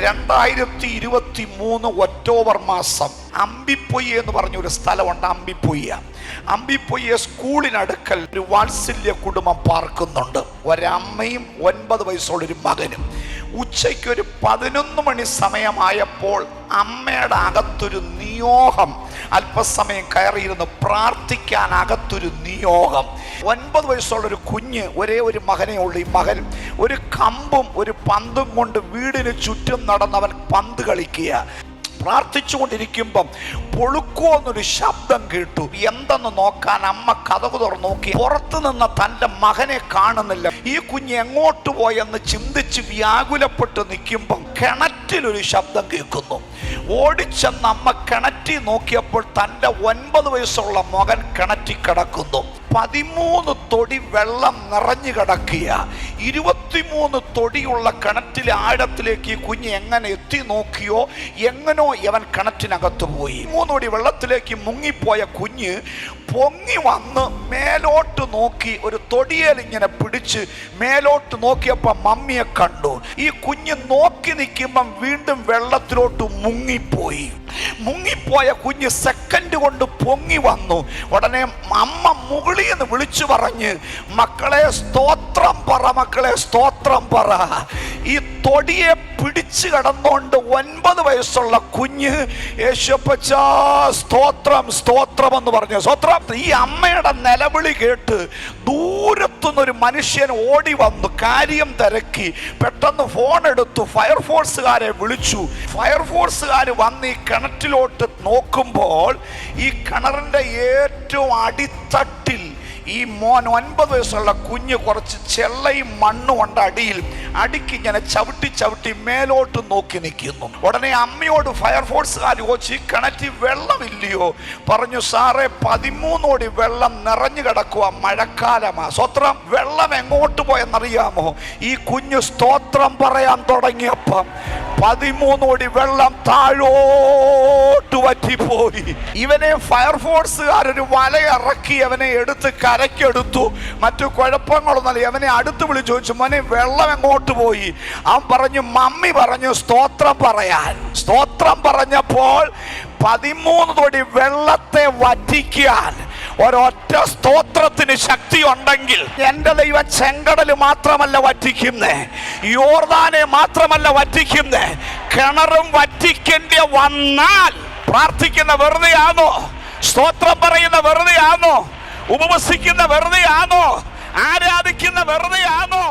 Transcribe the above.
2023 October മാസം അമ്പിപ്പൊയ്യ എന്ന് പറഞ്ഞൊരു സ്ഥലമുണ്ട്. അമ്പിപ്പൊയ്യ സ്കൂളിനടുക്കൽ ഒരു വാത്സല്യ കുടുംബം പാർക്കുന്നുണ്ട്. ഒരമ്മയും 9 വയസ്സുള്ളൊരു മകനും. ഉച്ചയ്ക്ക് ഒരു 11 മണി സമയമായപ്പോൾ അമ്മയുടെ അകത്തൊരു നിയോഗം. അല്പസമയം കയറിയിരുന്ന് പ്രാർത്ഥിക്കാൻ അകത്തൊരു നിയോഗം. 9 വയസ്സുള്ളൊരു കുഞ്ഞ്, ഒരേ ഒരു മകനേ ഉള്ളൂ. ഈ മകൻ ഒരു കമ്പും ഒരു പന്തും കൊണ്ട് വീടിന് ചുറ്റും നടന്നവൻ പന്ത് കളിക്കുക. പ്രാർത്ഥിച്ചുകൊണ്ടിരിക്കുമ്പം പൊളുക്കോന്നൊരു ശബ്ദം കേട്ടു. എന്തെന്ന് നോക്കാൻ അമ്മ കതകു തുറന്ന് നോക്കി. പുറത്തു നിന്ന തൻ്റെ മകനെ കാണുന്നില്ല. ഈ കുഞ്ഞ് എങ്ങോട്ട് പോയെന്ന് ചിന്തിച്ച് വ്യാകുലപ്പെട്ട് നിൽക്കുമ്പം കിണറ്റിലൊരു ശബ്ദം കേൾക്കുന്നു. ഓടിച്ചെന്ന് അമ്മ കിണറ്റിൽ നോക്കിയപ്പോൾ തൻ്റെ 9 വയസ്സുള്ള മകൻ കിണറ്റിൽ കിടക്കുന്നു. 13 തൊടി വെള്ളം നിറഞ്ഞു കിടക്കുക. 23 തൊടിയുള്ള കിണറ്റിലെ ആഴത്തിലേക്ക് ഈ കുഞ്ഞ് എങ്ങനെ എത്തി നോക്കിയോ എങ്ങനോ അവൻ കിണറ്റിനകത്ത് പോയി. 3 അടി വെള്ളത്തിലേക്ക് മുങ്ങിപ്പോയ കുഞ്ഞ് പൊങ്ങി വന്ന് മേലോട്ട് നോക്കി. ഒരു തൊടിയേൽ ഇങ്ങനെ പിടിച്ച് മേലോട്ട് നോക്കിയപ്പോൾ മമ്മിയെ കണ്ടു. ഈ കുഞ്ഞ് നോക്കി നിൽക്കുമ്പം വീണ്ടും വെള്ളത്തിലോട്ട് മുങ്ങിപ്പോയ കുഞ്ഞ് സെക്കൻഡ് കൊണ്ട് പൊങ്ങി വന്നു. ഉടനെ അമ്മ മുകളിൽ നിന്ന് വിളിച്ചു പറഞ്ഞ്, മക്കളെ സ്തോത്രം പറ, മക്കളെ സ്തോത്രം പറ. ഈ തൊടിയെ പിടിച്ചു കിടന്നുകൊണ്ട് 9 വയസ്സുള്ള കുഞ്ഞ് യേശുപ്പച്ചാ സ്തോത്രം സ്തോത്രം എന്ന് പറഞ്ഞു. സ്തോത്രം. ഈ അമ്മയുടെ നിലവിളി കേട്ട് ദൂരത്തുനിന്നൊരു മനുഷ്യൻ ഓടി വന്നു. കാര്യം തിരക്കി. പെട്ടെന്ന് ഫോൺ എടുത്തു. ഫയർഫോഴ്സുകാരെ വിളിച്ചു. ഫയർഫോഴ്സുകാർ വന്ന് ഈ കിണറ്റിലോട്ട് നോക്കുമ്പോൾ ഈ കിണറിൻ്റെ ഏറ്റവും അടിത്തട്ടിൽ ഈ മോൻ 9 വയസ്സുള്ള കുഞ്ഞ് കുറച്ച് ചെള്ളയും മണ്ണും കൊണ്ട് അടിക്ക് ഇങ്ങനെ ചവിട്ടി മേലോട്ട് നോക്കി നിൽക്കുന്നു. ഉടനെ അമ്മയോട് ഫയർഫോഴ്സുകാർ ചോദിച്ചു, ഈ കിണറ്റിൽ വെള്ളമില്ലയോ? പറഞ്ഞു, സാറേ 13 അടി വെള്ളം നിറഞ്ഞു കിടക്കുക, മഴക്കാലമാ. സ്തോത്രം. വെള്ളം എങ്ങോട്ട് പോയെന്നറിയാമോ? ഈ കുഞ്ഞ് സ്തോത്രം പറയാൻ തുടങ്ങിയപ്പം 13 അടി വെള്ളം താഴോട്ട് വറ്റിപ്പോയി. ഇവനെ ഫയർഫോഴ്സുകാരൊരു വലയിറക്കി അവനെ എടുത്ത് കരക്കെടുത്തു. മറ്റു കുഴപ്പങ്ങളൊന്നല്ല. അവനെ അടുത്ത് വിളിച്ചു ചോദിച്ചു, മോനെ വെള്ളം എങ്ങോട്ട് പോയി? അവൻ പറഞ്ഞു, മമ്മി പറഞ്ഞു സ്തോത്രം പറയാൻ. സ്തോത്രം പറഞ്ഞപ്പോൾ 13 തൊടി വെള്ളത്തെ വറ്റിക്കാൻ ഒരൊറ്റ സ്തോത്രത്തിന് ശക്തി ഉണ്ടെങ്കിൽ എൻ്റെ ദൈവം ചെങ്കടൽ മാത്രമല്ല വറ്റിക്കുന്നേ, യോർദാനെ മാത്രമല്ല വറ്റിക്കുന്നേ, കിണറും വറ്റിക്കേണ്ടി വന്നാൽ പ്രാർത്ഥിക്കുന്ന വെറുതെയാണോ? സ്തോത്രം പറയുന്ന വെറുതെയാണോ? ഉപവസിക്കുന്ന വെറുതെയാണോ? ആരാധിക്കുന്ന വെറുതെയാണോ?